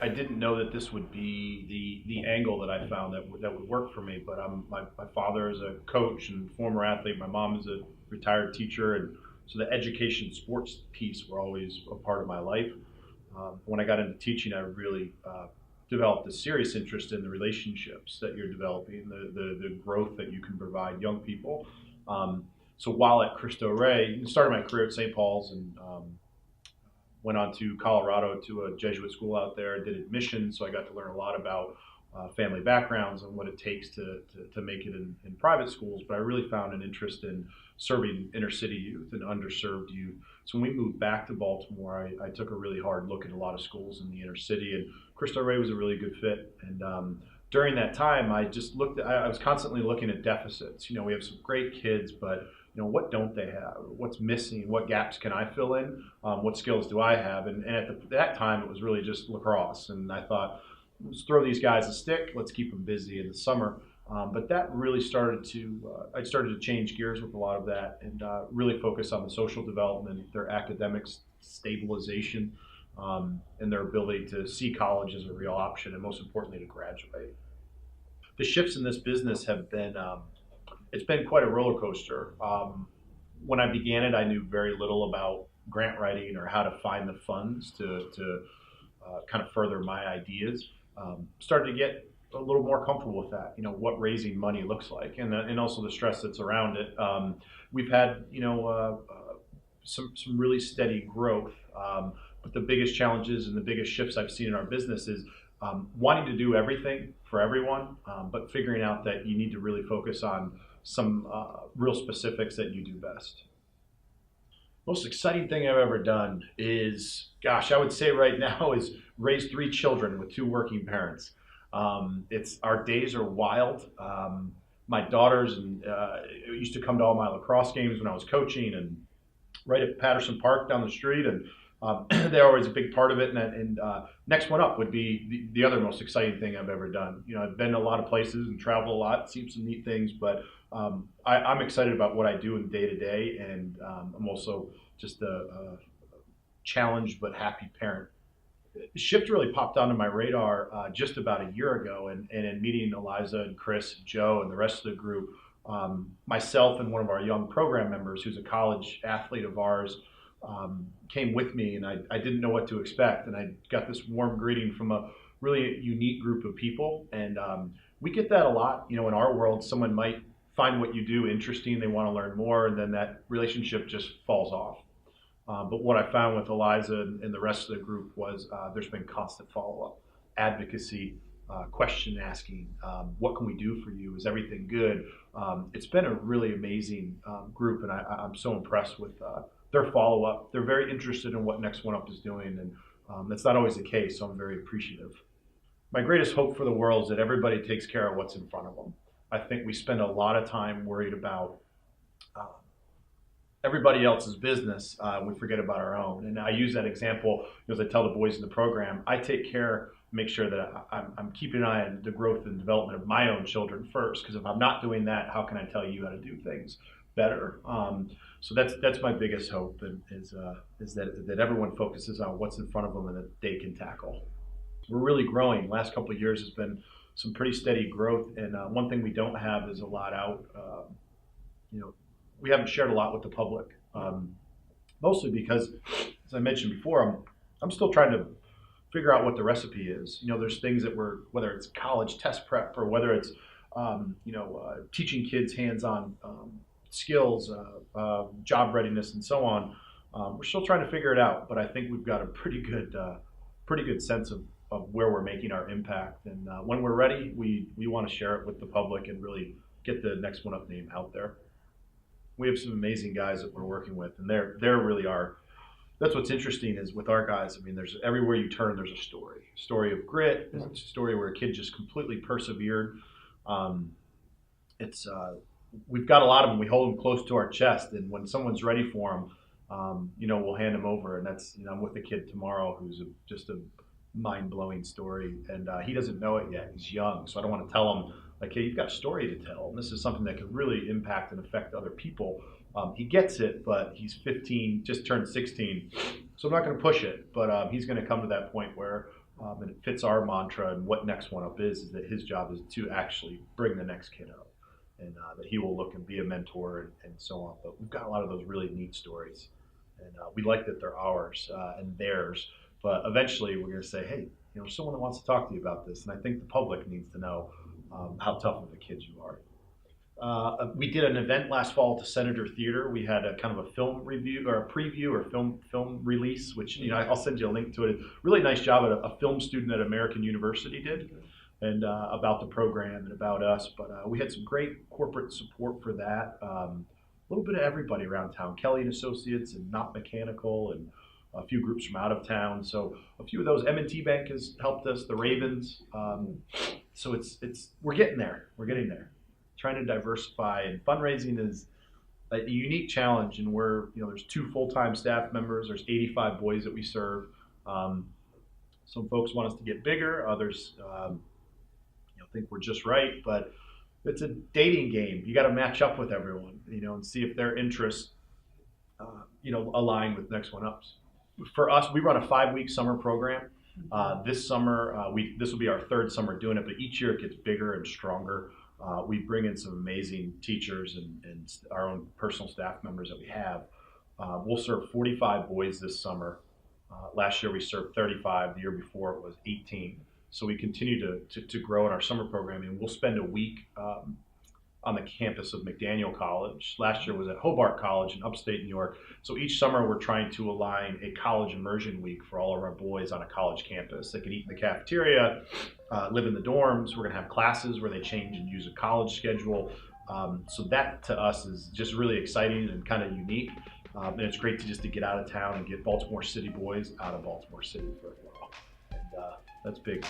I didn't know that this would be the angle that I found that would work for me. But my father is a coach and former athlete. My mom is a retired teacher, and so the education sports piece were always a part of my life. When I got into teaching, I really developed a serious interest in the relationships that you're developing, the growth that you can provide young people. So while at Cristo Rey, started my career at St. Paul's and went on to Colorado to a Jesuit school out there, did admissions, so I got to learn a lot about family backgrounds and what it takes to make it in private schools. But I really found an interest in serving inner city youth and underserved youth. So when we moved back to Baltimore, I took a really hard look at a lot of schools in the inner city, and Cristo Rey was a really good fit. And during that time, I just I was constantly looking at deficits. We have some great kids, but what don't they have? What's missing? What gaps can I fill in? What skills do I have? And at that time, it was really just lacrosse. And I thought, let's throw these guys a stick. Let's keep them busy in the summer. But that really I started to change gears with a lot of that and really focus on the social development, their academics stabilization, and their ability to see college as a real option, and most importantly, to graduate. The shifts in this business have been, it's been quite a roller coaster. When I began it, I knew very little about grant writing or how to find the funds to kind of further my ideas. Started to get a little more comfortable with that, what raising money looks like, and also the stress that's around it. We've had, some really steady growth, but the biggest challenges and the biggest shifts I've seen in our business is wanting to do everything for everyone, but figuring out that you need to really focus on some real specifics that you do best. Most exciting thing I've ever done is, gosh, I would say right now is raise 3 children with 2 working parents. It's our days are wild. My daughters used to come to all my lacrosse games when I was coaching, and right at Patterson Park down the street, and they're always a big part of it. And next one up would be the other most exciting thing I've ever done. I've been to a lot of places and traveled a lot, seen some neat things, but I'm excited about what I do in day to day, and I'm also just a challenged but happy parent. Shift really popped onto my radar just about a year ago, and in meeting Eliza and Chris and Joe and the rest of the group, myself and one of our young program members, who's a college athlete of ours, came with me, and I didn't know what to expect, and I got this warm greeting from a really unique group of people. And we get that a lot, in our world. Someone might find what you do interesting, they want to learn more, and then that relationship just falls off. But what I found with Eliza and the rest of the group was there's been constant follow-up, advocacy, question asking, what can we do for you? Is everything good? It's been a really amazing group, and I'm so impressed with their follow-up. They're very interested in what Next One Up is doing, and that's not always the case, so I'm very appreciative. My greatest hope for the world is that everybody takes care of what's in front of them. I think we spend a lot of time worried about everybody else's business. We forget about our own. And I use that example as I tell the boys in the program. I take care, make sure that I'm keeping an eye on the growth and development of my own children first. Because if I'm not doing that, how can I tell you how to do things better? So that's my biggest hope, is that everyone focuses on what's in front of them and that they can tackle. We're really growing. Last couple of years has been some pretty steady growth, and one thing we don't have is a lot out. We haven't shared a lot with the public, mostly because, as I mentioned before, I'm still trying to figure out what the recipe is. There's things that whether it's college test prep or whether it's teaching kids hands-on skills, job readiness, and so on. We're still trying to figure it out, but I think we've got a pretty good sense of where we're making our impact. And when we're ready, we want to share it with the public and really get the Next One Up name out there. We have some amazing guys that we're working with, and they're really are. That's what's interesting is with our guys. I mean, there's everywhere you turn, there's a story of grit. There's a story where a kid just completely persevered. We've got a lot of them. We hold them close to our chest, and when someone's ready for them, we'll hand them over. And that's, I'm with a kid tomorrow who's just a mind-blowing story, and he doesn't know it yet. He's young, so I don't want to tell him, like, hey, you've got a story to tell, and this is something that can really impact and affect other people. He gets it, but he's 15, just turned 16, so I'm not going to push it, but he's going to come to that point where And it fits our mantra. And what Next One Up is that his job is to actually bring the next kid up, and that he will look and be a mentor and so on. But we've got a lot of those really neat stories, and we like that they're ours and theirs. But eventually, we're going to say, hey, there's someone that wants to talk to you about this, and I think the public needs to know how tough of a kid you are. We did an event last fall at the Senator Theater. We had a kind of a film review or a preview or film release, which I'll send you a link to it. Really nice job that a film student at American University did, and about the program and about us. But we had some great corporate support for that. A little bit of everybody around town, Kelly and Associates and Not Mechanical, and a few groups from out of town. So a few of those. M&T Bank has helped us. The Ravens. So we're getting there. We're getting there. Trying to diversify, and fundraising is a unique challenge, and there's 2 full-time staff members, there's 85 boys that we serve. Some folks want us to get bigger, others think we're just right, but it's a dating game. You got to match up with everyone, and see if their interests align with Next One Up's. For us, we run a 5-week summer program. This summer, this will be our 3rd summer doing it, but each year it gets bigger and stronger. We bring in some amazing teachers and our own personal staff members that we have. We'll serve 45 boys this summer. Last year we served 35. The year before it was 18. So we continue to grow in our summer programming. We'll spend a week on the campus of McDaniel College. Last year was at Hobart College in upstate New York. So each summer we're trying to align a college immersion week for all of our boys on a college campus. They can eat in the cafeteria, live in the dorms. We're gonna have classes where they change and use a college schedule. So that to us is just really exciting and kind of unique. And it's great to get out of town and get Baltimore City boys out of Baltimore City for a while. And that's big.